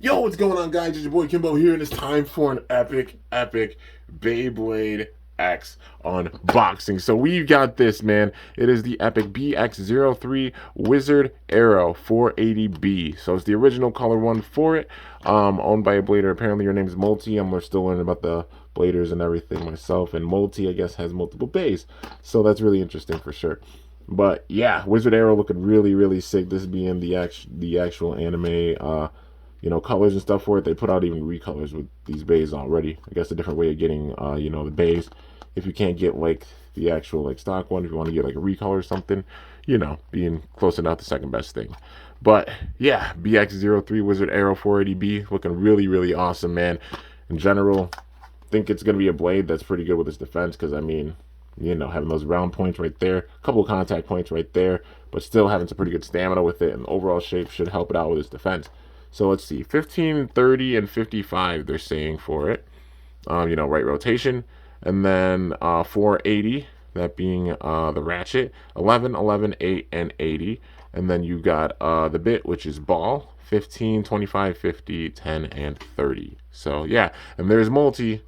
Yo, what's going on, guys? It's your boy Kimbo here, and it's time for an epic Beyblade X unboxing. So we've got this, man. It is the epic BX03 Wizardarrow 480B. So it's the original color one for it, owned by a blader. Apparently, your name is Multi. I'm still learning about the bladers and everything myself, and Multi, I guess, has multiple bays. So that's really interesting for sure. But yeah, Wizardarrow looking really sick. This being the actual anime colors and stuff for it. They put out even recolors with these bays already. I guess a different way of getting, the bays. If you can't get like the actual like stock one, if you want to get like a recolor or something, being close enough, the second best thing. But yeah, BX03 Wizardarrow 480B looking really awesome, man. In general, think it's gonna be a blade that's pretty good with its defense because I mean, having those round points right there, a couple of contact points right there, but still having some pretty good stamina with it, and overall shape should help it out with its defense. So let's see, 15, 30, and 55 they're saying for it. Right rotation. And then 480, that being the ratchet. 11, 11, 8, and 80. And then you got the bit, which is ball. 15, 25, 50, 10, and 30. So yeah, and there's Multi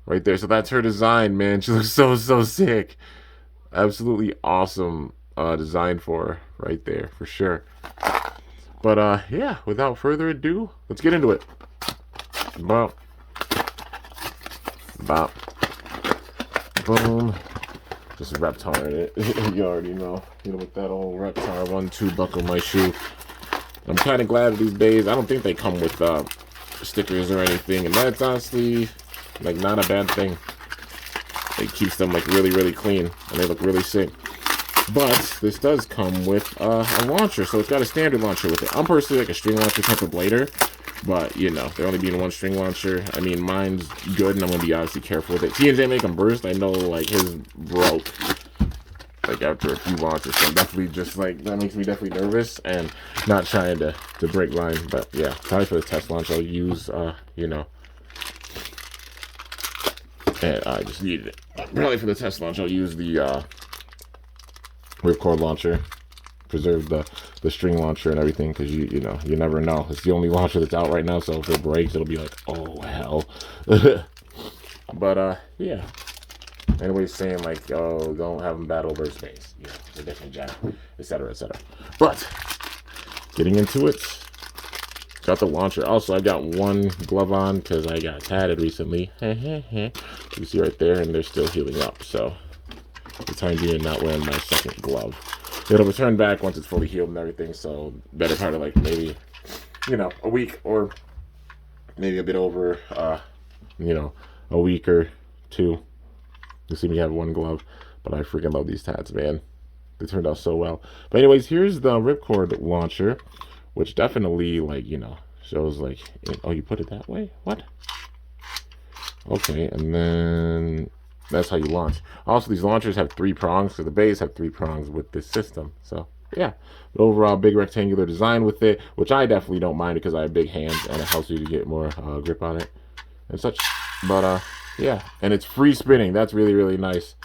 right there. So that's her design, man. She looks so sick. Absolutely awesome design for her right there, for sure. But yeah, without further ado, let's get into it. Bop. Bop. Boom. Just Reptar in it. You already know. With that old Reptar 1-2 buckle my shoe. I'm kind of glad of these bays. I don't think they come with stickers or anything. And that's honestly, like, not a bad thing. It keeps them, like, really clean. And they look really sick. But this does come with a launcher, so it's got a standard launcher with it. I'm personally like a string launcher type of blader, but there only being one string launcher. I mean, mine's good, and I'm gonna be obviously careful with it. T&J make them burst. I know like his broke like after a few launches, so definitely just like that makes me definitely nervous and not trying to break mine. But yeah, probably for the test launch I'll use and I just needed it. Probably for the test launch I'll use the ripcord launcher, preserve the string launcher and everything, because you never know. It's the only launcher that's out right now, so if it breaks it'll be like, oh hell. But yeah, anyways, saying like, oh, don't have them battle over space, it's a different gen, etc. But getting into it, got the launcher. Also, I got one glove on because I got tatted recently. You see right there, and they're still healing up, so for the time being, not wearing my second glove. It'll return back once it's fully healed and everything, so better part of like maybe, a week or maybe a bit over, a week or two. You'll see me have one glove, but I freaking love these tats, man. They turned out so well. But anyways, here's the ripcord launcher, which definitely, like, shows like, oh, you put it that way? What? Okay, and then that's how you launch. Also, these launchers have 3 prongs, so the bays have 3 prongs with this system. So yeah, but overall big rectangular design with it, which I definitely don't mind because I have big hands and it helps you to get more grip on it and such. But yeah, and it's free spinning. That's really nice.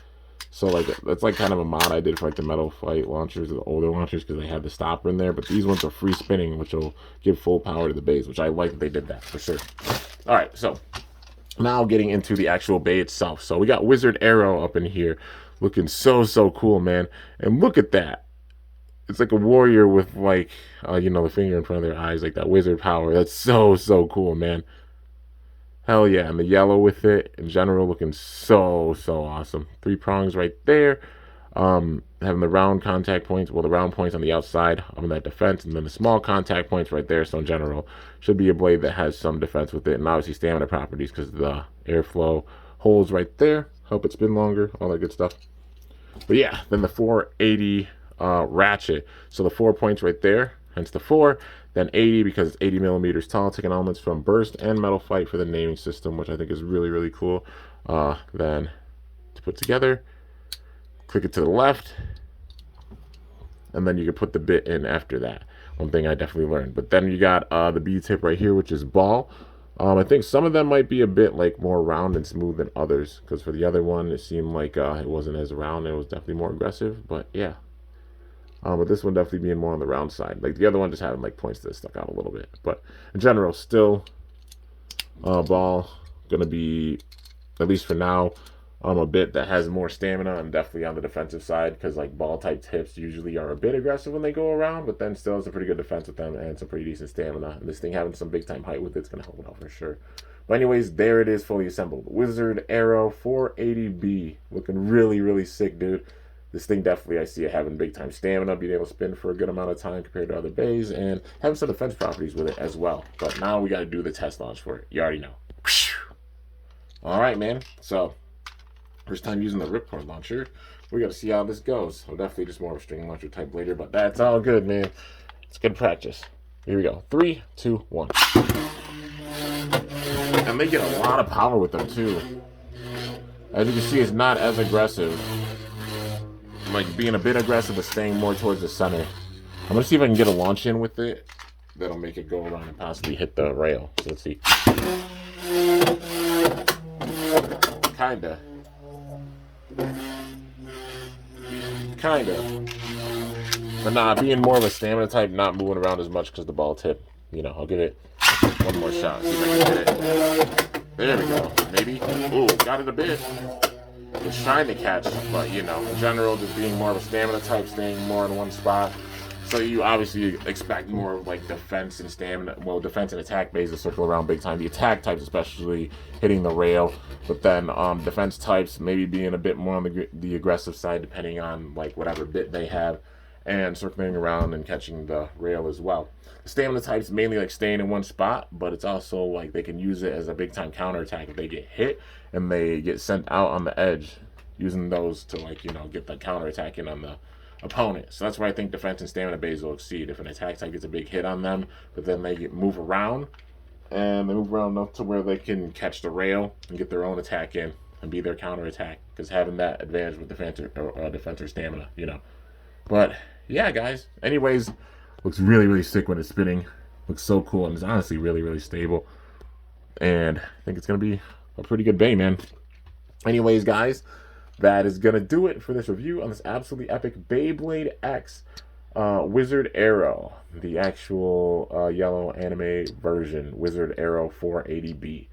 So like that's like kind of a mod I did for like the Metal Flight launchers, the older launchers, because they have the stopper in there. But these ones are free spinning, which will give full power to the bays, which I like that they did that for sure. All right, so now getting into the actual bay itself. So we got Wizardarrow up in here, looking so cool, man. And look at that. It's like a warrior with like, the finger in front of their eyes, like that wizard power. That's so cool, man. Hell yeah, and the yellow with it in general looking so awesome. 3 prongs right there. Having the round contact points, well, the round points on the outside on that defense, and then the small contact points right there. So in general, should be a blade that has some defense with it, and obviously stamina properties because the airflow holes right there help it spin longer, all that good stuff. But yeah, then the 480 ratchet. So the 4 points right there, hence the 4. Then 80 because it's 80 millimeters tall, taking elements from Burst and Metal Fight for the naming system, which I think is really cool. Then to put together, click it to the left, and then you can put the bit in after that. One thing I definitely learned. But then you got the B tip right here, which is ball. I think some of them might be a bit like more round and smooth than others, because for the other one it seemed like it wasn't as round. It was definitely more aggressive. But yeah, But this one definitely being more on the round side. Like the other one just having like points that stuck out a little bit. But in general, still ball gonna be, at least for now, a bit that has more stamina and definitely on the defensive side, because like ball type tips usually are a bit aggressive when they go around, but then still has a pretty good defense with them and some pretty decent stamina. And this thing having some big time height with it's gonna help it out for sure. But anyways, there it is, fully assembled. Wizardarrow 480B, looking really, really sick, dude. This thing definitely, I see it having big time stamina, being able to spin for a good amount of time compared to other bays, and having some defense properties with it as well. But now we got to do the test launch for it. You already know. All right, man. So first time using the ripcord launcher. We got to see how this goes. I'm definitely just more of a string launcher type blader, but that's all good, man. It's good practice. Here we go. 3, 2, 1. And they get a lot of power with them too. As you can see, it's not as aggressive. Like being a bit aggressive, but staying more towards the center. I'm gonna see if I can get a launch in with it that'll make it go around and possibly hit the rail. So let's see. Kinda. But nah, being more of a stamina type, not moving around as much because the ball tip. You know, I'll give it one more shot. See if I can hit it. There we go. Maybe. Ooh, got it a bit. It's trying to catch, but you know, in general, just being more of a stamina type, staying more in one spot. So you obviously expect more of like defense and stamina, well, defense and attack bays to circle around big time. The attack types, especially hitting the rail, but then defense types maybe being a bit more on the aggressive side, depending on like whatever bit they have, and circling around and catching the rail as well. Stamina types mainly like staying in one spot, but it's also like they can use it as a big time counter attack if they get hit and they get sent out on the edge, using those to like, you know, get the counter attack in on the opponent. So that's why I think defense and stamina bays will exceed if an attack type gets a big hit on them, but then they move around, and they move around enough to where they can catch the rail and get their own attack in and be their counter attack, because having that advantage with defense or stamina, you know. But yeah, guys, anyways, looks really, really sick when it's spinning. Looks so cool, and it's honestly really, really stable. And I think it's going to be a pretty good bay, man. Anyways, guys, that is going to do it for this review on this absolutely epic Beyblade X Wizardarrow. The actual yellow anime version, Wizardarrow 480B.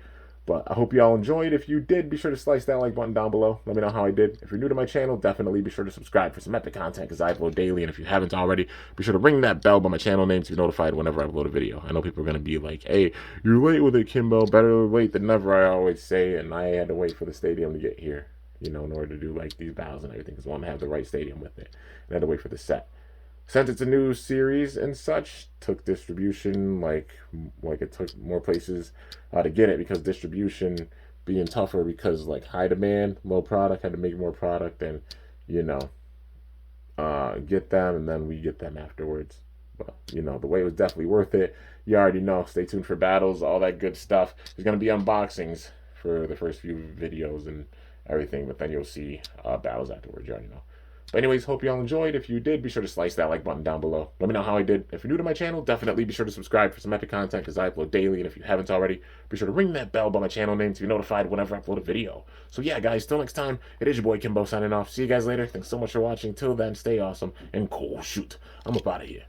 But I hope you all enjoyed. If you did, be sure to slice that like button down below. Let me know how I did. If you're new to my channel, definitely be sure to subscribe for some epic content, because I upload daily. And if you haven't already, be sure to ring that bell by my channel name to be notified whenever I upload a video. I know people are going to be like, hey, you're late with it, Kimbo. Better late than never, I always say. And I had to wait for the stadium to get here, you know, in order to do like these battles and everything, because I want to have the right stadium with it. And I had to wait for the set. Since it's a new series and such, took distribution, like it took more places to get it, because distribution being tougher, because like high demand, low product, had to make more product and, you know, get them, and then we get them afterwards. But, you know, the wait was definitely worth it. You already know. Stay tuned for battles, all that good stuff. There's going to be unboxings for the first few videos and everything, but then you'll see battles afterwards. You already know. But anyways, hope you all enjoyed. If you did, be sure to slice that like button down below. Let me know how I did. If you're new to my channel, definitely be sure to subscribe for some epic content, because I upload daily. And if you haven't already, be sure to ring that bell by my channel name to be notified whenever I upload a video. So yeah, guys, till next time, it is your boy Kimbo signing off. See you guys later. Thanks so much for watching. Till then, stay awesome and cool. Shoot, I'm up out of here.